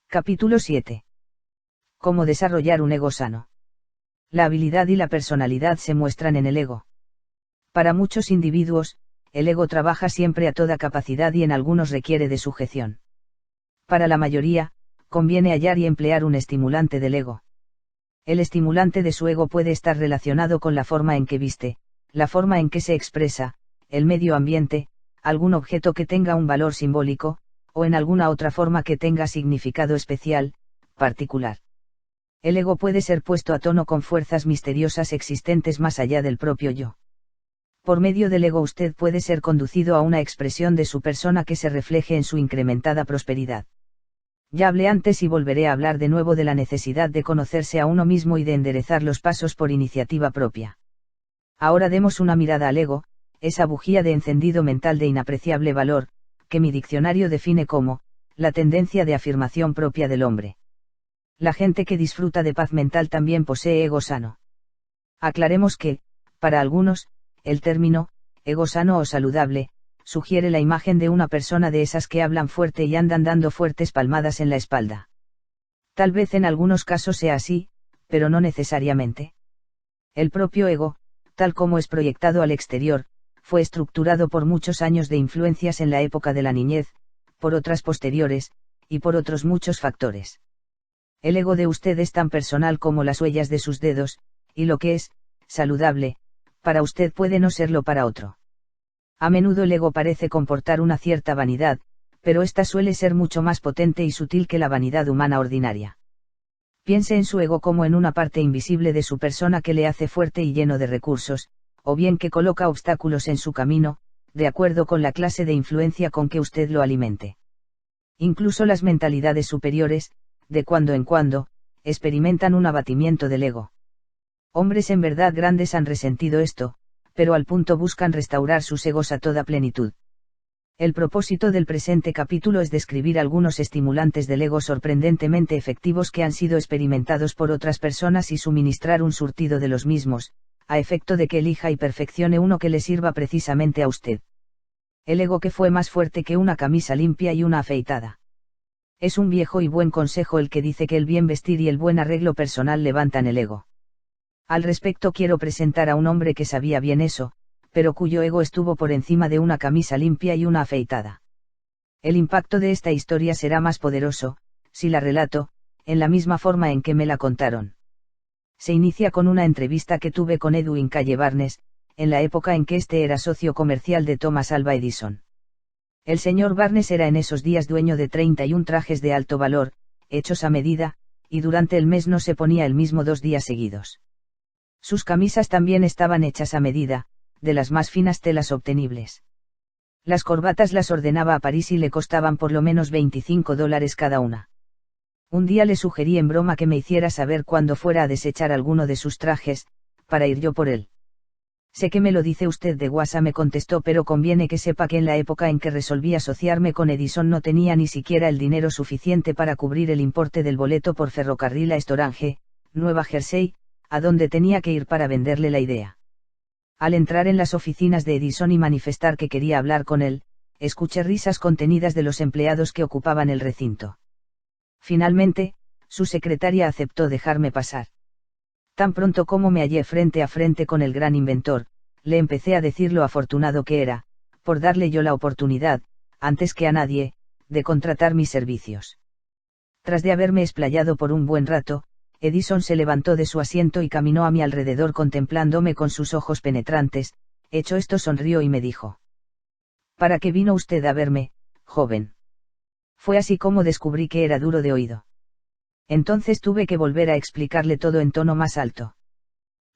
Capítulo 7. Cómo desarrollar un ego sano. La habilidad y la personalidad se muestran en el ego. Para muchos individuos, el ego trabaja siempre a toda capacidad y en algunos requiere de sujeción. Para la mayoría, conviene hallar y emplear un estimulante del ego. El estimulante de su ego puede estar relacionado con la forma en que viste, la forma en que se expresa, el medio ambiente, algún objeto que tenga un valor simbólico, o en alguna otra forma que tenga significado especial, particular. El ego puede ser puesto a tono con fuerzas misteriosas existentes más allá del propio yo. Por medio del ego usted puede ser conducido a una expresión de su persona que se refleje en su incrementada prosperidad. Ya hablé antes y volveré a hablar de nuevo de la necesidad de conocerse a uno mismo y de enderezar los pasos por iniciativa propia. Ahora demos una mirada al ego, esa bujía de encendido mental de inapreciable valor, que mi diccionario define como, la tendencia de afirmación propia del hombre. La gente que disfruta de paz mental también posee ego sano. Aclaremos que, para algunos, el término, ego sano o saludable, sugiere la imagen de una persona de esas que hablan fuerte y andan dando fuertes palmadas en la espalda. Tal vez en algunos casos sea así, pero no necesariamente. El propio ego, tal como es proyectado al exterior, fue estructurado por muchos años de influencias en la época de la niñez, por otras posteriores, y por otros muchos factores. El ego de usted es tan personal como las huellas de sus dedos, y lo que es, saludable, para usted puede no serlo para otro. A menudo el ego parece comportar una cierta vanidad, pero esta suele ser mucho más potente y sutil que la vanidad humana ordinaria. Piense en su ego como en una parte invisible de su persona que le hace fuerte y lleno de recursos, o bien que coloca obstáculos en su camino, de acuerdo con la clase de influencia con que usted lo alimente. Incluso las mentalidades superiores, de cuando en cuando, experimentan un abatimiento del ego. Hombres en verdad grandes han resentido esto, pero al punto buscan restaurar sus egos a toda plenitud. El propósito del presente capítulo es describir algunos estimulantes del ego sorprendentemente efectivos que han sido experimentados por otras personas y suministrar un surtido de los mismos, a efecto de que elija y perfeccione uno que le sirva precisamente a usted. El ego que fue más fuerte que una camisa limpia y una afeitada. Es un viejo y buen consejo el que dice que el bien vestir y el buen arreglo personal levantan el ego. Al respecto quiero presentar a un hombre que sabía bien eso, pero cuyo ego estuvo por encima de una camisa limpia y una afeitada. El impacto de esta historia será más poderoso, si la relato, en la misma forma en que me la contaron. Se inicia con una entrevista que tuve con Edwin Calle Barnes, en la época en que este era socio comercial de Thomas Alva Edison. El señor Barnes era en esos días dueño de 31 trajes de alto valor, hechos a medida, y durante el mes no se ponía el mismo 2 días seguidos. Sus camisas también estaban hechas a medida, de las más finas telas obtenibles. Las corbatas las ordenaba a París y le costaban por lo menos $25 cada una. Un día le sugerí en broma que me hiciera saber cuándo fuera a desechar alguno de sus trajes, para ir yo por él. Sé que me lo dice usted de guasa, me contestó, pero conviene que sepa que en la época en que resolví asociarme con Edison no tenía ni siquiera el dinero suficiente para cubrir el importe del boleto por ferrocarril a Estorange, Nueva Jersey, a donde tenía que ir para venderle la idea. Al entrar en las oficinas de Edison y manifestar que quería hablar con él, escuché risas contenidas de los empleados que ocupaban el recinto. Finalmente, su secretaria aceptó dejarme pasar. Tan pronto como me hallé frente a frente con el gran inventor, le empecé a decir lo afortunado que era, por darle yo la oportunidad, antes que a nadie, de contratar mis servicios. Tras de haberme explayado por un buen rato, Edison se levantó de su asiento y caminó a mi alrededor contemplándome con sus ojos penetrantes. Hecho esto sonrió y me dijo: ¿Para qué vino usted a verme, joven? Fue así como descubrí que era duro de oído. Entonces tuve que volver a explicarle todo en tono más alto.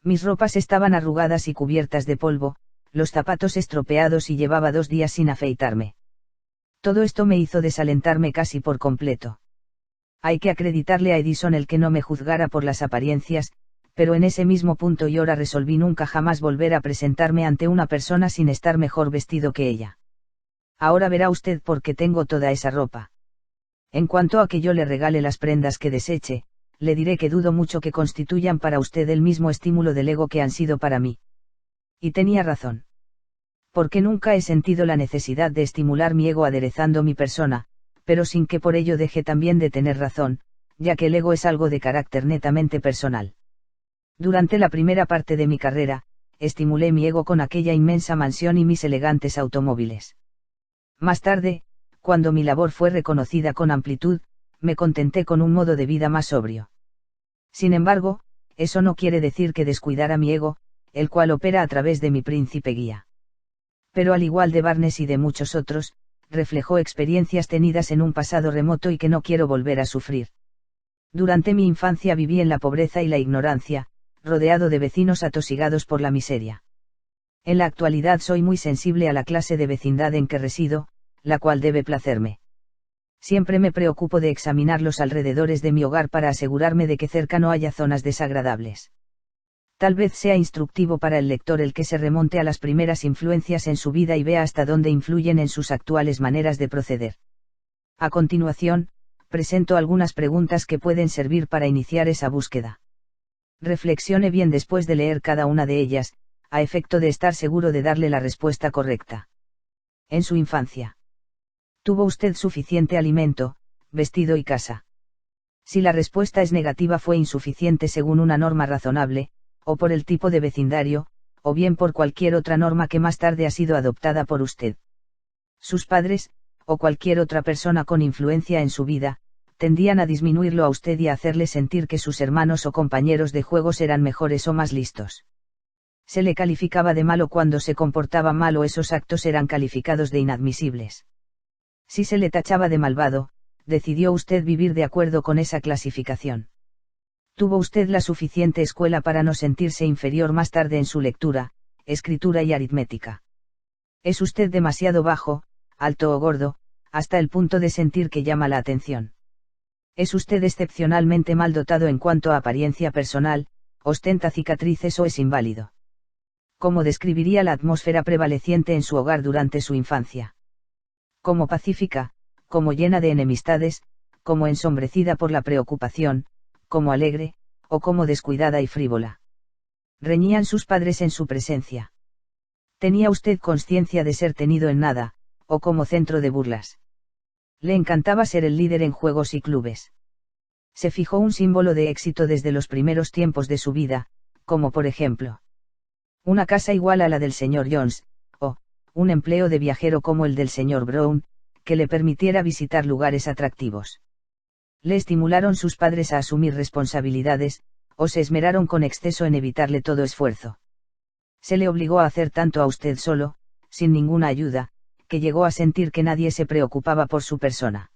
Mis ropas estaban arrugadas y cubiertas de polvo, los zapatos estropeados y llevaba 2 días sin afeitarme. Todo esto me hizo desalentarme casi por completo. Hay que acreditarle a Edison el que no me juzgara por las apariencias, pero en ese mismo punto y hora resolví nunca jamás volver a presentarme ante una persona sin estar mejor vestido que ella. Ahora verá usted por qué tengo toda esa ropa. En cuanto a que yo le regale las prendas que deseche, le diré que dudo mucho que constituyan para usted el mismo estímulo del ego que han sido para mí. Y tenía razón. Porque nunca he sentido la necesidad de estimular mi ego aderezando mi persona, pero sin que por ello deje también de tener razón, ya que el ego es algo de carácter netamente personal. Durante la primera parte de mi carrera, estimulé mi ego con aquella inmensa mansión y mis elegantes automóviles. Más tarde, cuando mi labor fue reconocida con amplitud, me contenté con un modo de vida más sobrio. Sin embargo, eso no quiere decir que descuidara mi ego, el cual opera a través de mi príncipe guía. Pero al igual de Barnes y de muchos otros, reflejó experiencias tenidas en un pasado remoto y que no quiero volver a sufrir. Durante mi infancia viví en la pobreza y la ignorancia, rodeado de vecinos atosigados por la miseria. En la actualidad soy muy sensible a la clase de vecindad en que resido, la cual debe placerme. Siempre me preocupo de examinar los alrededores de mi hogar para asegurarme de que cerca no haya zonas desagradables. Tal vez sea instructivo para el lector el que se remonte a las primeras influencias en su vida y vea hasta dónde influyen en sus actuales maneras de proceder. A continuación, presento algunas preguntas que pueden servir para iniciar esa búsqueda. Reflexione bien después de leer cada una de ellas, a efecto de estar seguro de darle la respuesta correcta. En su infancia, ¿tuvo usted suficiente alimento, vestido y casa? Si la respuesta es negativa, fue insuficiente según una norma razonable, o por el tipo de vecindario, o bien por cualquier otra norma que más tarde ha sido adoptada por usted. Sus padres, o cualquier otra persona con influencia en su vida, tendían a disminuirlo a usted y a hacerle sentir que sus hermanos o compañeros de juegos eran mejores o más listos. Se le calificaba de malo cuando se comportaba mal o esos actos eran calificados de inadmisibles. Si se le tachaba de malvado, decidió usted vivir de acuerdo con esa clasificación. Tuvo usted la suficiente escuela para no sentirse inferior más tarde en su lectura, escritura y aritmética. Es usted demasiado bajo, alto o gordo, hasta el punto de sentir que llama la atención. Es usted excepcionalmente mal dotado en cuanto a apariencia personal, ostenta cicatrices o es inválido. ¿Cómo describiría la atmósfera prevaleciente en su hogar durante su infancia? Como pacífica, como llena de enemistades, como ensombrecida por la preocupación, como alegre, o como descuidada y frívola. Reñían sus padres en su presencia. ¿Tenía usted conciencia de ser tenido en nada, o como centro de burlas? Le encantaba ser el líder en juegos y clubes. Se fijó un símbolo de éxito desde los primeros tiempos de su vida, como por ejemplo, una casa igual a la del señor Jones, o un empleo de viajero como el del señor Brown, que le permitiera visitar lugares atractivos. Le estimularon sus padres a asumir responsabilidades, o se esmeraron con exceso en evitarle todo esfuerzo. Se le obligó a hacer tanto a usted solo, sin ninguna ayuda, que llegó a sentir que nadie se preocupaba por su persona.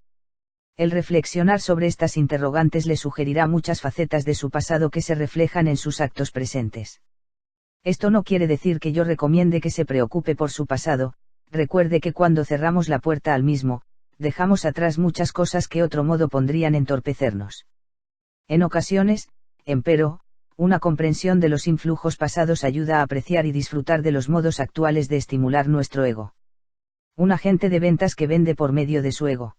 El reflexionar sobre estas interrogantes le sugerirá muchas facetas de su pasado que se reflejan en sus actos presentes. Esto no quiere decir que yo recomiende que se preocupe por su pasado. Recuerde que cuando cerramos la puerta al mismo, dejamos atrás muchas cosas que otro modo pondrían entorpecernos. En ocasiones, empero, una comprensión de los influjos pasados ayuda a apreciar y disfrutar de los modos actuales de estimular nuestro ego. Un agente de ventas que vende por medio de su ego.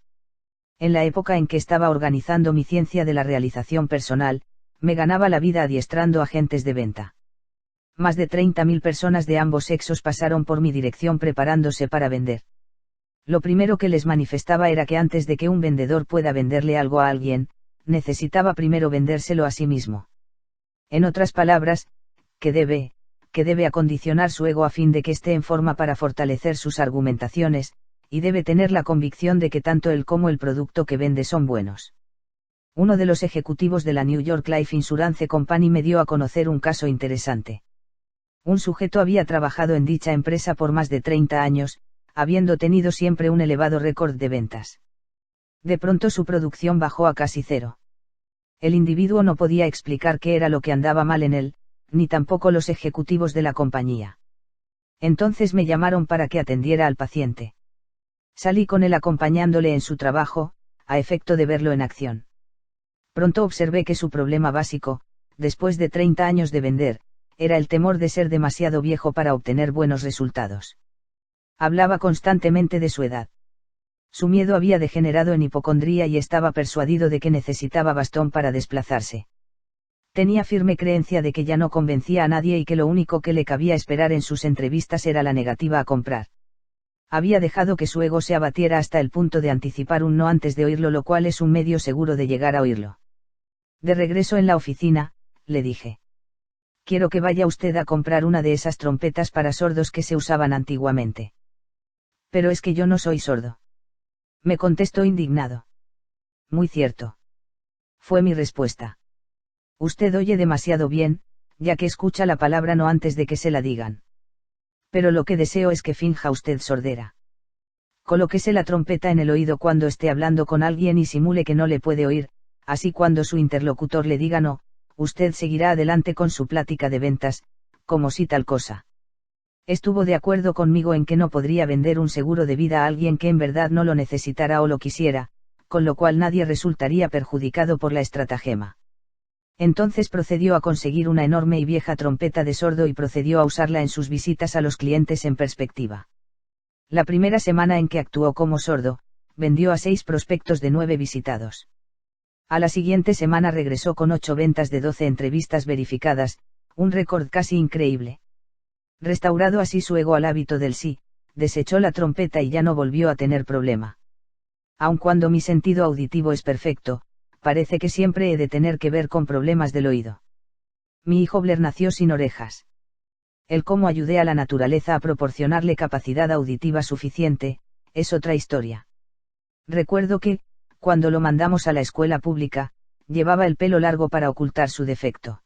En la época en que estaba organizando mi ciencia de la realización personal, me ganaba la vida adiestrando agentes de venta. Más de 30.000 personas de ambos sexos pasaron por mi dirección preparándose para vender. Lo primero que les manifestaba era que antes de que un vendedor pueda venderle algo a alguien, necesitaba primero vendérselo a sí mismo. En otras palabras, que debe acondicionar su ego a fin de que esté en forma para fortalecer sus argumentaciones, y debe tener la convicción de que tanto él como el producto que vende son buenos. Uno de los ejecutivos de la New York Life Insurance Company me dio a conocer un caso interesante. Un sujeto había trabajado en dicha empresa por más de 30 años, habiendo tenido siempre un elevado récord de ventas. De pronto su producción bajó a casi cero. El individuo no podía explicar qué era lo que andaba mal en él, ni tampoco los ejecutivos de la compañía. Entonces me llamaron para que atendiera al paciente. Salí con él acompañándole en su trabajo, a efecto de verlo en acción. Pronto observé que su problema básico, después de 30 años de vender, era el temor de ser demasiado viejo para obtener buenos resultados. Hablaba constantemente de su edad. Su miedo había degenerado en hipocondría y estaba persuadido de que necesitaba bastón para desplazarse. Tenía firme creencia de que ya no convencía a nadie y que lo único que le cabía esperar en sus entrevistas era la negativa a comprar. Había dejado que su ego se abatiera hasta el punto de anticipar un no antes de oírlo, lo cual es un medio seguro de llegar a oírlo. De regreso en la oficina, le dije. Quiero que vaya usted a comprar una de esas trompetas para sordos que se usaban antiguamente. Pero es que yo no soy sordo. Me contestó indignado. Muy cierto. Fue mi respuesta. Usted oye demasiado bien, ya que escucha la palabra no antes de que se la digan. Pero lo que deseo es que finja usted sordera. Colóquese la trompeta en el oído cuando esté hablando con alguien y simule que no le puede oír, así cuando su interlocutor le diga no, usted seguirá adelante con su plática de ventas, como si tal cosa. Estuvo de acuerdo conmigo en que no podría vender un seguro de vida a alguien que en verdad no lo necesitara o lo quisiera, con lo cual nadie resultaría perjudicado por la estratagema. Entonces procedió a conseguir una enorme y vieja trompeta de sordo y procedió a usarla en sus visitas a los clientes en perspectiva. La primera semana en que actuó como sordo, vendió a 6 prospectos de 9 visitados. A la siguiente semana regresó con 8 ventas de 12 entrevistas verificadas, un récord casi increíble. Restaurado así su ego al hábito del sí, desechó la trompeta y ya no volvió a tener problema. Aun cuando mi sentido auditivo es perfecto, parece que siempre he de tener que ver con problemas del oído. Mi hijo Blair nació sin orejas. El cómo ayudé a la naturaleza a proporcionarle capacidad auditiva suficiente, es otra historia. Recuerdo que, cuando lo mandamos a la escuela pública, llevaba el pelo largo para ocultar su defecto.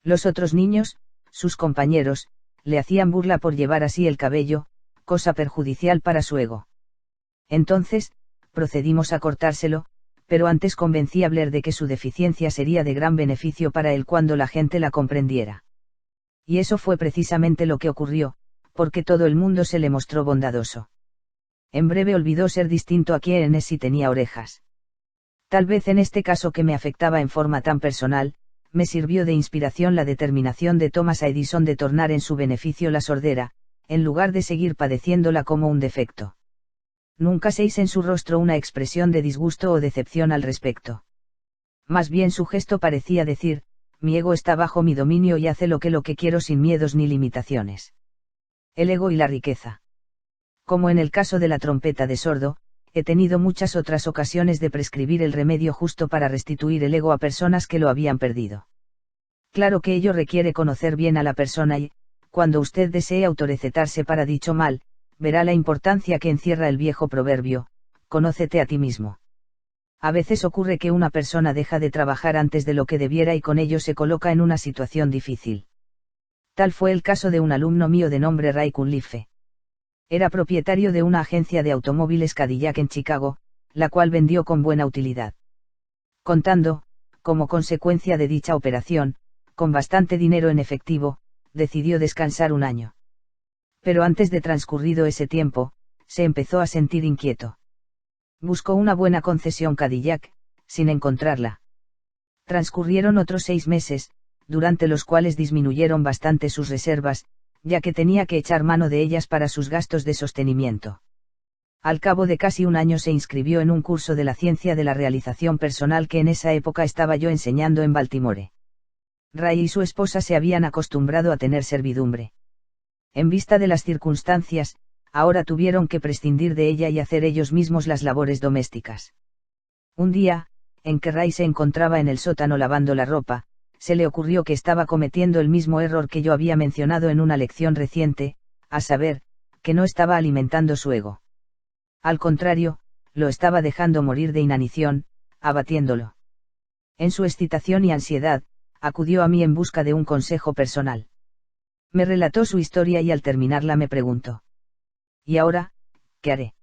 Los otros niños, sus compañeros, le hacían burla por llevar así el cabello, cosa perjudicial para su ego. Entonces, procedimos a cortárselo, pero antes convencí a Blair de que su deficiencia sería de gran beneficio para él cuando la gente la comprendiera. Y eso fue precisamente lo que ocurrió, porque todo el mundo se le mostró bondadoso. En breve olvidó ser distinto a quien es si tenía orejas. Tal vez en este caso que me afectaba en forma tan personal, me sirvió de inspiración la determinación de Thomas Edison de tornar en su beneficio la sordera, en lugar de seguir padeciéndola como un defecto. Nunca se hizo en su rostro una expresión de disgusto o decepción al respecto. Más bien su gesto parecía decir, mi ego está bajo mi dominio y hace lo que quiero sin miedos ni limitaciones. El ego y la riqueza. Como en el caso de la trompeta de sordo, he tenido muchas otras ocasiones de prescribir el remedio justo para restituir el ego a personas que lo habían perdido. Claro que ello requiere conocer bien a la persona y, cuando usted desee autorecetarse para dicho mal, verá la importancia que encierra el viejo proverbio, conócete a ti mismo. A veces ocurre que una persona deja de trabajar antes de lo que debiera y con ello se coloca en una situación difícil. Tal fue el caso de un alumno mío de nombre Ray Cunliffe. Era propietario de una agencia de automóviles Cadillac en Chicago, la cual vendió con buena utilidad. Contando, como consecuencia de dicha operación, con bastante dinero en efectivo, decidió descansar un año. Pero antes de transcurrido ese tiempo, se empezó a sentir inquieto. Buscó una buena concesión Cadillac, sin encontrarla. Transcurrieron otros 6 meses, durante los cuales disminuyeron bastante sus reservas, ya que tenía que echar mano de ellas para sus gastos de sostenimiento. Al cabo de casi un año se inscribió en un curso de la ciencia de la realización personal que en esa época estaba yo enseñando en Baltimore. Ray y su esposa se habían acostumbrado a tener servidumbre. En vista de las circunstancias, ahora tuvieron que prescindir de ella y hacer ellos mismos las labores domésticas. Un día, en que Ray se encontraba en el sótano lavando la ropa, se le ocurrió que estaba cometiendo el mismo error que yo había mencionado en una lección reciente, a saber, que no estaba alimentando su ego. Al contrario, lo estaba dejando morir de inanición, abatiéndolo. En su excitación y ansiedad, acudió a mí en busca de un consejo personal. Me relató su historia y al terminarla me preguntó: ¿y ahora, qué haré?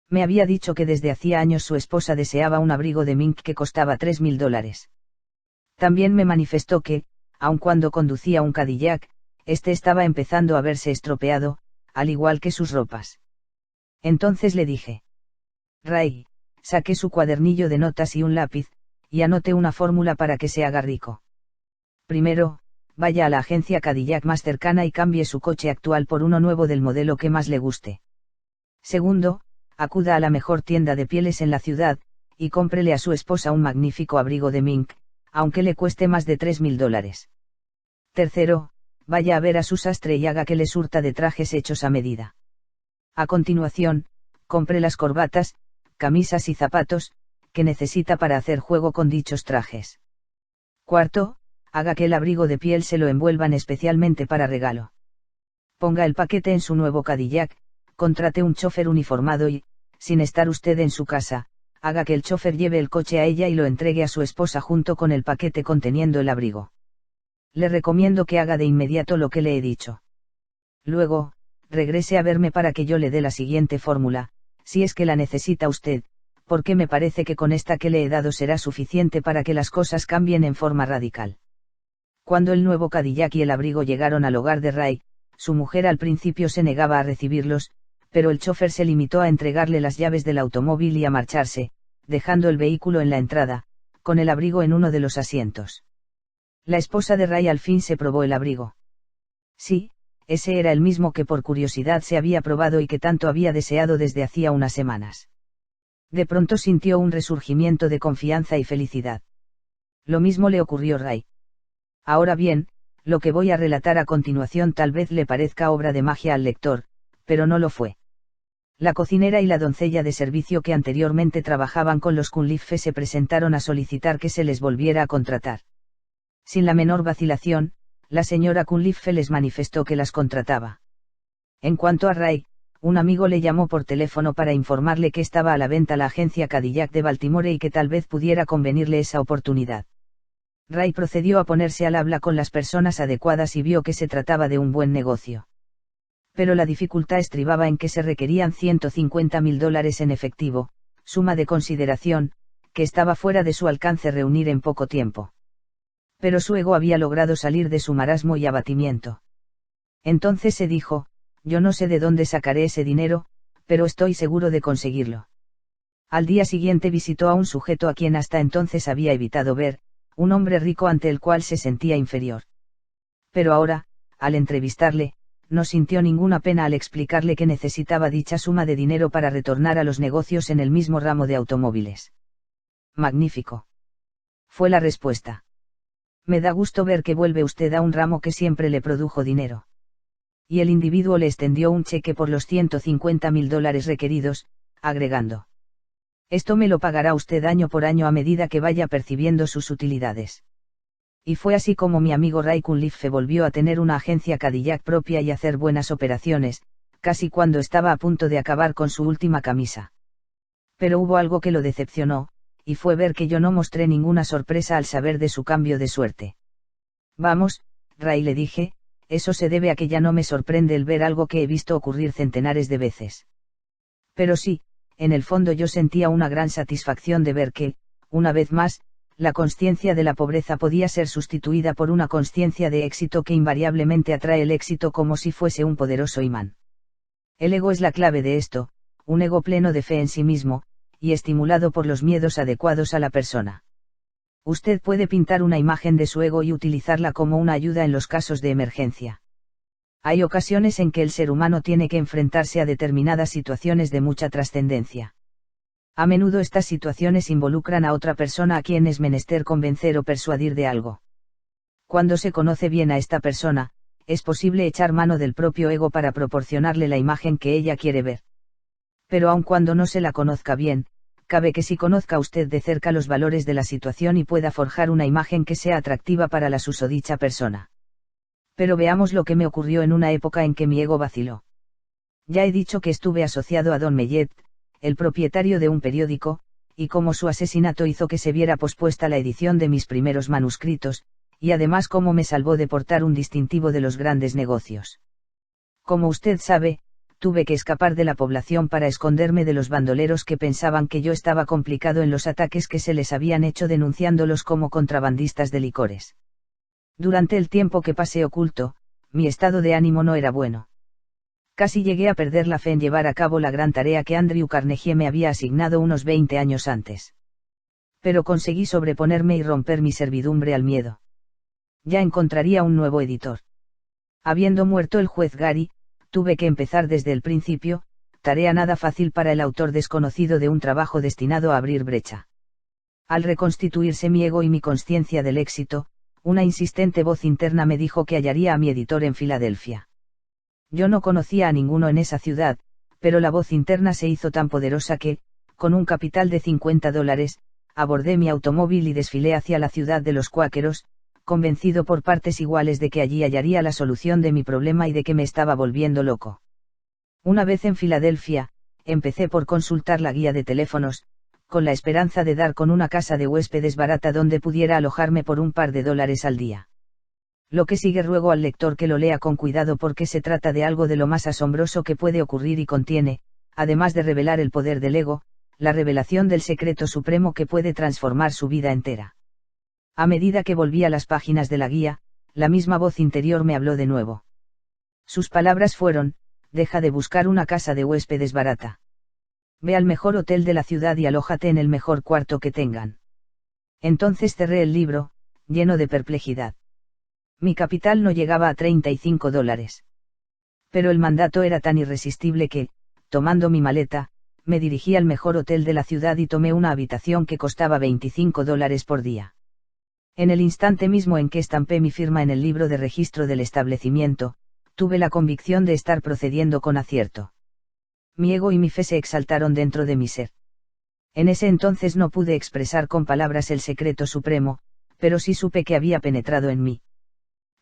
Me había dicho que desde hacía años su esposa deseaba un abrigo de mink que costaba $3.000. También me manifestó que, aun cuando conducía un Cadillac, este estaba empezando a verse estropeado, al igual que sus ropas. Entonces le dije: Ray, saqué su cuadernillo de notas y un lápiz, y anote una fórmula para que se haga rico. Primero, vaya a la agencia Cadillac más cercana y cambie su coche actual por uno nuevo del modelo que más le guste. Segundo, acuda a la mejor tienda de pieles en la ciudad, y cómprele a su esposa un magnífico abrigo de mink, aunque le cueste más de $3.000. Tercero, vaya a ver a su sastre y haga que le surta de trajes hechos a medida. A continuación, compre las corbatas, camisas y zapatos, que necesita para hacer juego con dichos trajes. Cuarto, haga que el abrigo de piel se lo envuelvan especialmente para regalo. Ponga el paquete en su nuevo Cadillac, contrate un chofer uniformado y, sin estar usted en su casa, haga que el chofer lleve el coche a ella y lo entregue a su esposa junto con el paquete conteniendo el abrigo. Le recomiendo que haga de inmediato lo que le he dicho. Luego, regrese a verme para que yo le dé la siguiente fórmula, si es que la necesita usted, porque me parece que con esta que le he dado será suficiente para que las cosas cambien en forma radical. Cuando el nuevo Cadillac y el abrigo llegaron al hogar de Ray, su mujer al principio se negaba a recibirlos, pero el chofer se limitó a entregarle las llaves del automóvil y a marcharse, dejando el vehículo en la entrada, con el abrigo en uno de los asientos. La esposa de Ray al fin se probó el abrigo. Sí, ese era el mismo que por curiosidad se había probado y que tanto había deseado desde hacía unas semanas. De pronto sintió un resurgimiento de confianza y felicidad. Lo mismo le ocurrió a Ray. Ahora bien, lo que voy a relatar a continuación tal vez le parezca obra de magia al lector, pero no lo fue. La cocinera y la doncella de servicio que anteriormente trabajaban con los Cunliffe se presentaron a solicitar que se les volviera a contratar. Sin la menor vacilación, la señora Cunliffe les manifestó que las contrataba. En cuanto a Ray, un amigo le llamó por teléfono para informarle que estaba a la venta la agencia Cadillac de Baltimore y que tal vez pudiera convenirle esa oportunidad. Ray procedió a ponerse al habla con las personas adecuadas y vio que se trataba de un buen negocio. Pero la dificultad estribaba en que se requerían $150,000 en efectivo, suma de consideración, que estaba fuera de su alcance reunir en poco tiempo. Pero su ego había logrado salir de su marasmo y abatimiento. Entonces se dijo, yo no sé de dónde sacaré ese dinero, pero estoy seguro de conseguirlo. Al día siguiente visitó a un sujeto a quien hasta entonces había evitado ver, un hombre rico ante el cual se sentía inferior. Pero ahora, al entrevistarle, no sintió ninguna pena al explicarle que necesitaba dicha suma de dinero para retornar a los negocios en el mismo ramo de automóviles. Magnífico. Fue la respuesta. Me da gusto ver que vuelve usted a un ramo que siempre le produjo dinero. Y el individuo le extendió un cheque por los $150,000 requeridos, agregando. Esto me lo pagará usted año por año a medida que vaya percibiendo sus utilidades. Y fue así como mi amigo Ray Cunliffe volvió a tener una agencia Cadillac propia y hacer buenas operaciones, casi cuando estaba a punto de acabar con su última camisa. Pero hubo algo que lo decepcionó, y fue ver que yo no mostré ninguna sorpresa al saber de su cambio de suerte. Vamos, Ray, le dije, eso se debe a que ya no me sorprende el ver algo que he visto ocurrir centenares de veces. Pero sí, en el fondo yo sentía una gran satisfacción de ver que, una vez más, la consciencia de la pobreza podía ser sustituida por una consciencia de éxito que invariablemente atrae el éxito como si fuese un poderoso imán. El ego es la clave de esto, un ego pleno de fe en sí mismo, y estimulado por los miedos adecuados a la persona. Usted puede pintar una imagen de su ego y utilizarla como una ayuda en los casos de emergencia. Hay ocasiones en que el ser humano tiene que enfrentarse a determinadas situaciones de mucha trascendencia. A menudo estas situaciones involucran a otra persona a quien es menester convencer o persuadir de algo. Cuando se conoce bien a esta persona, es posible echar mano del propio ego para proporcionarle la imagen que ella quiere ver. Pero aun cuando no se la conozca bien, cabe que sí conozca usted de cerca los valores de la situación y pueda forjar una imagen que sea atractiva para la susodicha persona. Pero veamos lo que me ocurrió en una época en que mi ego vaciló. Ya he dicho que estuve asociado a Don Mellet, el propietario de un periódico, y cómo su asesinato hizo que se viera pospuesta la edición de mis primeros manuscritos, y además cómo me salvó de portar un distintivo de los grandes negocios. Como usted sabe, tuve que escapar de la población para esconderme de los bandoleros que pensaban que yo estaba complicado en los ataques que se les habían hecho denunciándolos como contrabandistas de licores. Durante el tiempo que pasé oculto, mi estado de ánimo no era bueno. Casi llegué a perder la fe en llevar a cabo la gran tarea que Andrew Carnegie me había asignado unos 20 años antes. Pero conseguí sobreponerme y romper mi servidumbre al miedo. Ya encontraría un nuevo editor. Habiendo muerto el juez Gary, tuve que empezar desde el principio, tarea nada fácil para el autor desconocido de un trabajo destinado a abrir brecha. Al reconstituirse mi ego y mi consciencia del éxito, una insistente voz interna me dijo que hallaría a mi editor en Filadelfia. Yo no conocía a ninguno en esa ciudad, pero la voz interna se hizo tan poderosa que, con un capital de $50, abordé mi automóvil y desfilé hacia la ciudad de los cuáqueros, convencido por partes iguales de que allí hallaría la solución de mi problema y de que me estaba volviendo loco. Una vez en Filadelfia, empecé por consultar la guía de teléfonos, con la esperanza de dar con una casa de huéspedes barata donde pudiera alojarme por un par de dólares al día. Lo que sigue ruego al lector que lo lea con cuidado porque se trata de algo de lo más asombroso que puede ocurrir y contiene, además de revelar el poder del ego, la revelación del secreto supremo que puede transformar su vida entera. A medida que volvía las páginas de la guía, la misma voz interior me habló de nuevo. Sus palabras fueron: deja de buscar una casa de huéspedes barata. Ve al mejor hotel de la ciudad y alójate en el mejor cuarto que tengan. Entonces cerré el libro, lleno de perplejidad. Mi capital no llegaba a $35. Pero el mandato era tan irresistible que, tomando mi maleta, me dirigí al mejor hotel de la ciudad y tomé una habitación que costaba $25 por día. En el instante mismo en que estampé mi firma en el libro de registro del establecimiento, tuve la convicción de estar procediendo con acierto. Mi ego y mi fe se exaltaron dentro de mi ser. En ese entonces no pude expresar con palabras el secreto supremo, pero sí supe que había penetrado en mí.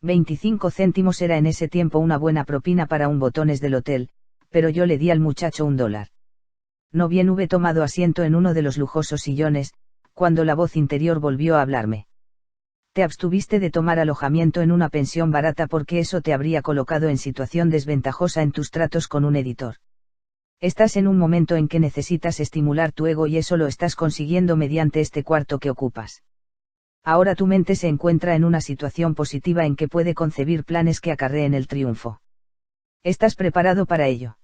25 céntimos era en ese tiempo una buena propina para un botones del hotel, pero yo le di al muchacho $1. No bien hube tomado asiento en uno de los lujosos sillones, cuando la voz interior volvió a hablarme. Te abstuviste de tomar alojamiento en una pensión barata porque eso te habría colocado en situación desventajosa en tus tratos con un editor. Estás en un momento en que necesitas estimular tu ego y eso lo estás consiguiendo mediante este cuarto que ocupas. Ahora tu mente se encuentra en una situación positiva en que puede concebir planes que acarreen el triunfo. ¿Estás preparado para ello?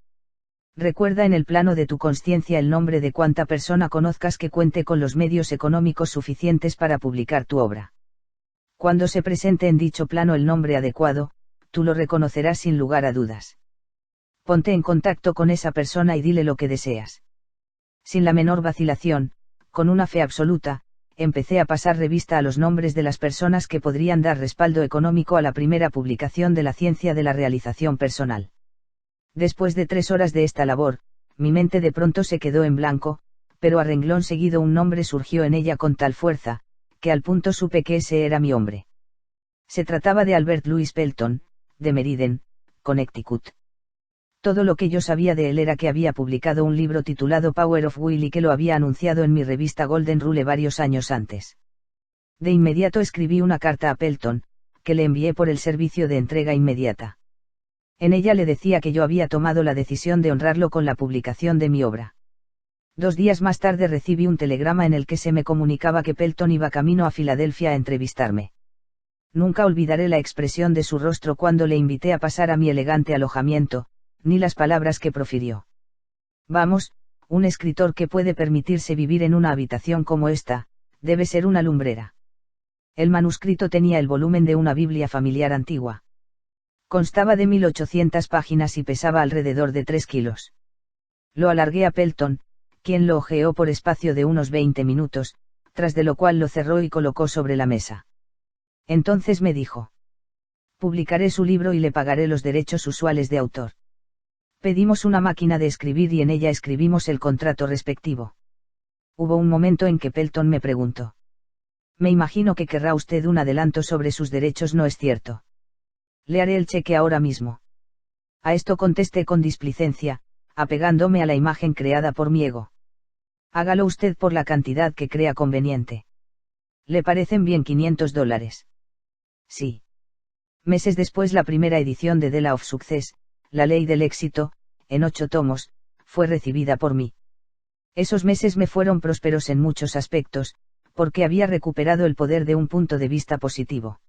Recuerda en el plano de tu consciencia el nombre de cuanta persona conozcas que cuente con los medios económicos suficientes para publicar tu obra. Cuando se presente en dicho plano el nombre adecuado, tú lo reconocerás sin lugar a dudas. Ponte en contacto con esa persona y dile lo que deseas. Sin la menor vacilación, con una fe absoluta, empecé a pasar revista a los nombres de las personas que podrían dar respaldo económico a la primera publicación de la ciencia de la realización personal. Después de 3 horas de esta labor, mi mente de pronto se quedó en blanco, pero a renglón seguido un nombre surgió en ella con tal fuerza, que al punto supe que ese era mi hombre. Se trataba de Albert Louis Pelton, de Meriden, Connecticut. Todo lo que yo sabía de él era que había publicado un libro titulado Power of Will y que lo había anunciado en mi revista Golden Rule varios años antes. De inmediato escribí una carta a Pelton, que le envié por el servicio de entrega inmediata. En ella le decía que yo había tomado la decisión de honrarlo con la publicación de mi obra. 2 días más tarde recibí un telegrama en el que se me comunicaba que Pelton iba camino a Filadelfia a entrevistarme. Nunca olvidaré la expresión de su rostro cuando le invité a pasar a mi elegante alojamiento, ni las palabras que profirió. Vamos, un escritor que puede permitirse vivir en una habitación como esta, debe ser una lumbrera. El manuscrito tenía el volumen de una Biblia familiar antigua. Constaba de 1800 páginas y pesaba alrededor de 3 kilos. Lo alargué a Pelton, quien lo hojeó por espacio de unos 20 minutos, tras de lo cual lo cerró y colocó sobre la mesa. Entonces me dijo: publicaré su libro y le pagaré los derechos usuales de autor. Pedimos una máquina de escribir y en ella escribimos el contrato respectivo. Hubo un momento en que Pelton me preguntó: me imagino que querrá usted un adelanto sobre sus derechos, ¿no es cierto? Le haré el cheque ahora mismo. A esto contesté con displicencia, apegándome a la imagen creada por mi ego. Hágalo usted por la cantidad que crea conveniente. ¿Le parecen bien $500? Sí. Meses después la primera edición de The Law of Success, La Ley del Éxito, en 8 tomos, fue recibida por mí. Esos meses me fueron prósperos en muchos aspectos, porque había recuperado el poder de un punto de vista positivo.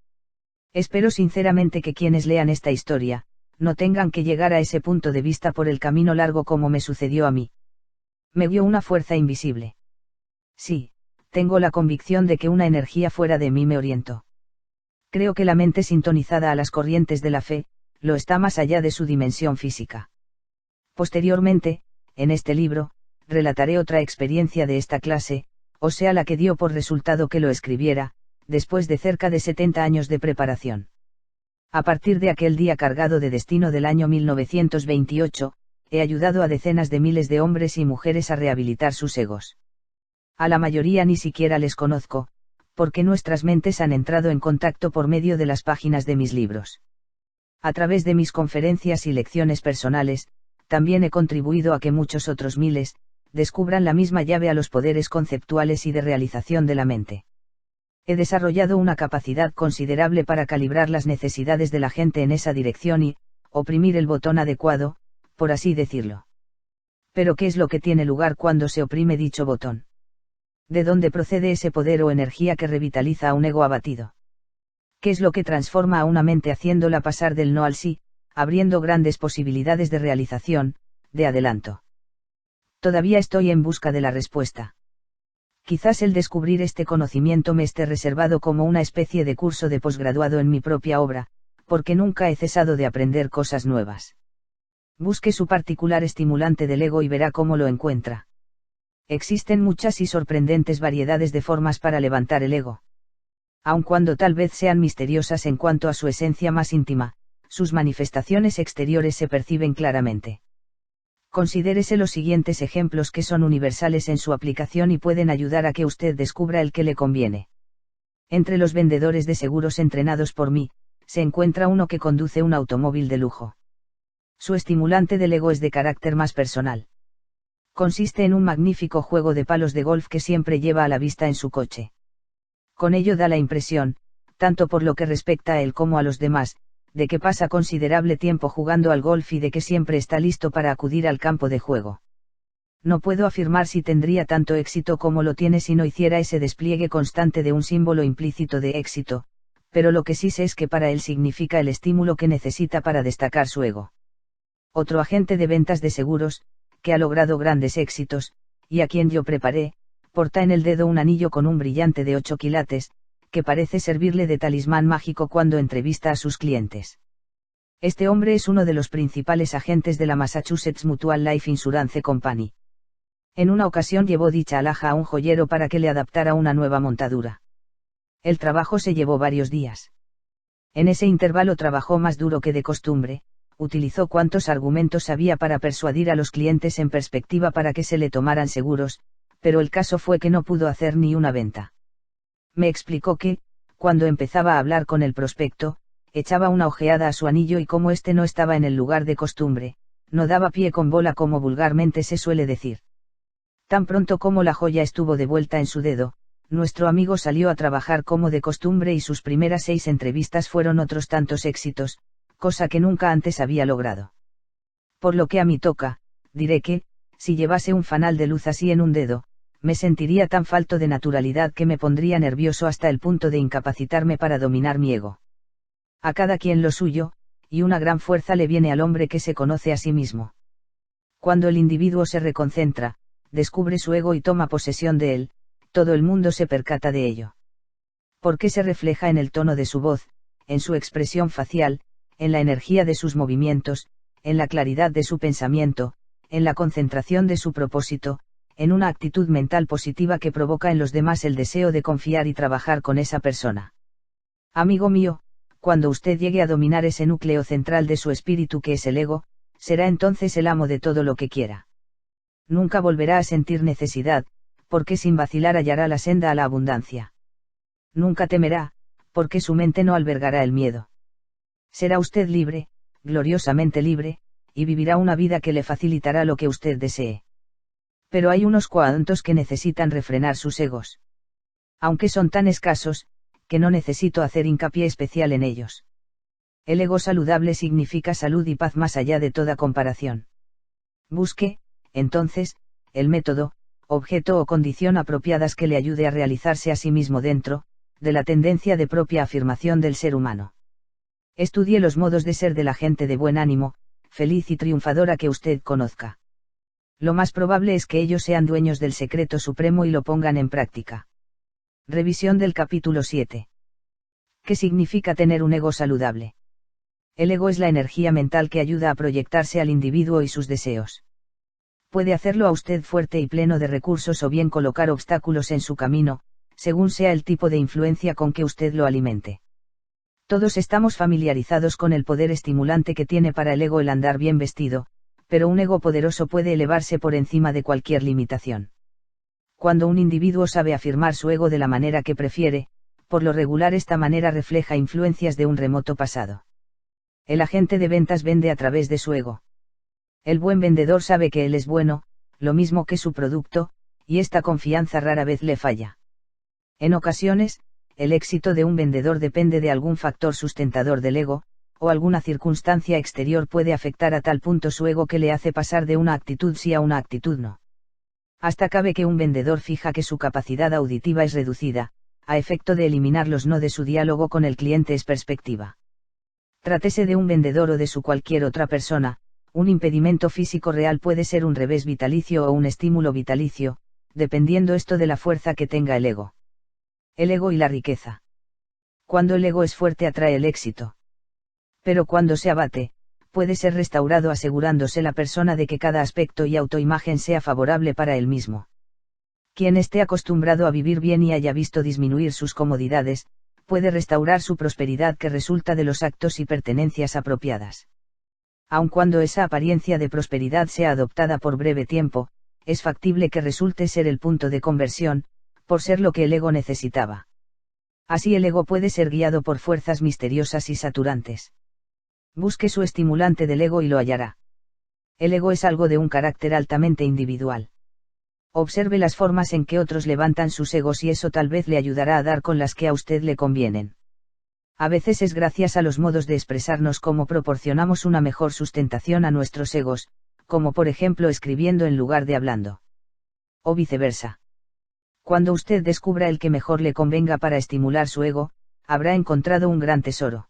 Espero sinceramente que quienes lean esta historia, no tengan que llegar a ese punto de vista por el camino largo como me sucedió a mí. Me guió una fuerza invisible. Sí, tengo la convicción de que una energía fuera de mí me orientó. Creo que la mente sintonizada a las corrientes de la fe, lo está más allá de su dimensión física. Posteriormente, en este libro, relataré otra experiencia de esta clase, o sea la que dio por resultado que lo escribiera, después de cerca de 70 años de preparación. A partir de aquel día cargado de destino del año 1928, he ayudado a decenas de miles de hombres y mujeres a rehabilitar sus egos. A la mayoría ni siquiera les conozco, porque nuestras mentes han entrado en contacto por medio de las páginas de mis libros. A través de mis conferencias y lecciones personales, también he contribuido a que muchos otros miles, descubran la misma llave a los poderes conceptuales y de realización de la mente. He desarrollado una capacidad considerable para calibrar las necesidades de la gente en esa dirección y, oprimir el botón adecuado, por así decirlo. Pero ¿qué es lo que tiene lugar cuando se oprime dicho botón? ¿De dónde procede ese poder o energía que revitaliza a un ego abatido? ¿Qué es lo que transforma a una mente haciéndola pasar del no al sí, abriendo grandes posibilidades de realización, de adelanto? Todavía estoy en busca de la respuesta. Quizás el descubrir este conocimiento me esté reservado como una especie de curso de posgraduado en mi propia obra, porque nunca he cesado de aprender cosas nuevas. Busque su particular estimulante del ego y verá cómo lo encuentra. Existen muchas y sorprendentes variedades de formas para levantar el ego. Aun cuando tal vez sean misteriosas en cuanto a su esencia más íntima, sus manifestaciones exteriores se perciben claramente. Considérese los siguientes ejemplos que son universales en su aplicación y pueden ayudar a que usted descubra el que le conviene. Entre los vendedores de seguros entrenados por mí, se encuentra uno que conduce un automóvil de lujo. Su estimulante del ego es de carácter más personal. Consiste en un magnífico juego de palos de golf que siempre lleva a la vista en su coche. Con ello da la impresión, tanto por lo que respecta a él como a los demás, de que pasa considerable tiempo jugando al golf y de que siempre está listo para acudir al campo de juego. No puedo afirmar si tendría tanto éxito como lo tiene si no hiciera ese despliegue constante de un símbolo implícito de éxito, pero lo que sí sé es que para él significa el estímulo que necesita para destacar su ego. Otro agente de ventas de seguros, que ha logrado grandes éxitos, y a quien yo preparé, porta en el dedo un anillo con un brillante de 8 quilates, que parece servirle de talismán mágico cuando entrevista a sus clientes. Este hombre es uno de los principales agentes de la Massachusetts Mutual Life Insurance Company. En una ocasión llevó dicha alhaja a un joyero para que le adaptara una nueva montadura. El trabajo se llevó varios días. En ese intervalo trabajó más duro que de costumbre, utilizó cuantos argumentos había para persuadir a los clientes en perspectiva para que se le tomaran seguros, pero el caso fue que no pudo hacer ni una venta. Me explicó que, cuando empezaba a hablar con el prospecto, echaba una ojeada a su anillo y como éste no estaba en el lugar de costumbre, no daba pie con bola como vulgarmente se suele decir. Tan pronto como la joya estuvo de vuelta en su dedo, nuestro amigo salió a trabajar como de costumbre y sus primeras 6 entrevistas fueron otros tantos éxitos, cosa que nunca antes había logrado. Por lo que a mí toca, diré que, si llevase un fanal de luz así en un dedo, me sentiría tan falto de naturalidad que me pondría nervioso hasta el punto de incapacitarme para dominar mi ego. A cada quien lo suyo, y una gran fuerza le viene al hombre que se conoce a sí mismo. Cuando el individuo se reconcentra, descubre su ego y toma posesión de él, todo el mundo se percata de ello. Porque se refleja en el tono de su voz, en su expresión facial, en la energía de sus movimientos, en la claridad de su pensamiento, en la concentración de su propósito, en una actitud mental positiva que provoca en los demás el deseo de confiar y trabajar con esa persona. Amigo mío, cuando usted llegue a dominar ese núcleo central de su espíritu que es el ego, será entonces el amo de todo lo que quiera. Nunca volverá a sentir necesidad, porque sin vacilar hallará la senda a la abundancia. Nunca temerá, porque su mente no albergará el miedo. Será usted libre, gloriosamente libre, y vivirá una vida que le facilitará lo que usted desee. Pero hay unos cuantos que necesitan refrenar sus egos. Aunque son tan escasos, que no necesito hacer hincapié especial en ellos. El ego saludable significa salud y paz más allá de toda comparación. Busque, entonces, el método, objeto o condición apropiadas que le ayude a realizarse a sí mismo dentro, de la tendencia de propia afirmación del ser humano. Estudie los modos de ser de la gente de buen ánimo, feliz y triunfadora que usted conozca. Lo más probable es que ellos sean dueños del secreto supremo y lo pongan en práctica. Revisión del capítulo 7. ¿Qué significa tener un ego saludable? El ego es la energía mental que ayuda a proyectarse al individuo y sus deseos. Puede hacerlo a usted fuerte y pleno de recursos o bien colocar obstáculos en su camino, según sea el tipo de influencia con que usted lo alimente. Todos estamos familiarizados con el poder estimulante que tiene para el ego el andar bien vestido, pero un ego poderoso puede elevarse por encima de cualquier limitación. Cuando un individuo sabe afirmar su ego de la manera que prefiere, por lo regular esta manera refleja influencias de un remoto pasado. El agente de ventas vende a través de su ego. El buen vendedor sabe que él es bueno, lo mismo que su producto, y esta confianza rara vez le falla. En ocasiones, el éxito de un vendedor depende de algún factor sustentador del ego, o alguna circunstancia exterior puede afectar a tal punto su ego que le hace pasar de una actitud sí a una actitud no. Hasta cabe que un vendedor fija que su capacidad auditiva es reducida, a efecto de eliminar los no de su diálogo con el cliente es perspectiva. Trátese de un vendedor o de su cualquier otra persona, un impedimento físico real puede ser un revés vitalicio o un estímulo vitalicio, dependiendo esto de la fuerza que tenga el ego. El ego y la riqueza. Cuando el ego es fuerte atrae el éxito. Pero cuando se abate, puede ser restaurado asegurándose la persona de que cada aspecto y autoimagen sea favorable para él mismo. Quien esté acostumbrado a vivir bien y haya visto disminuir sus comodidades, puede restaurar su prosperidad que resulta de los actos y pertenencias apropiadas. Aun cuando esa apariencia de prosperidad sea adoptada por breve tiempo, es factible que resulte ser el punto de conversión, por ser lo que el ego necesitaba. Así el ego puede ser guiado por fuerzas misteriosas y saturantes. Busque su estimulante del ego y lo hallará. El ego es algo de un carácter altamente individual. Observe las formas en que otros levantan sus egos y eso tal vez le ayudará a dar con las que a usted le convienen. A veces es gracias a los modos de expresarnos como proporcionamos una mejor sustentación a nuestros egos, como por ejemplo escribiendo en lugar de hablando. O viceversa. Cuando usted descubra el que mejor le convenga para estimular su ego, habrá encontrado un gran tesoro.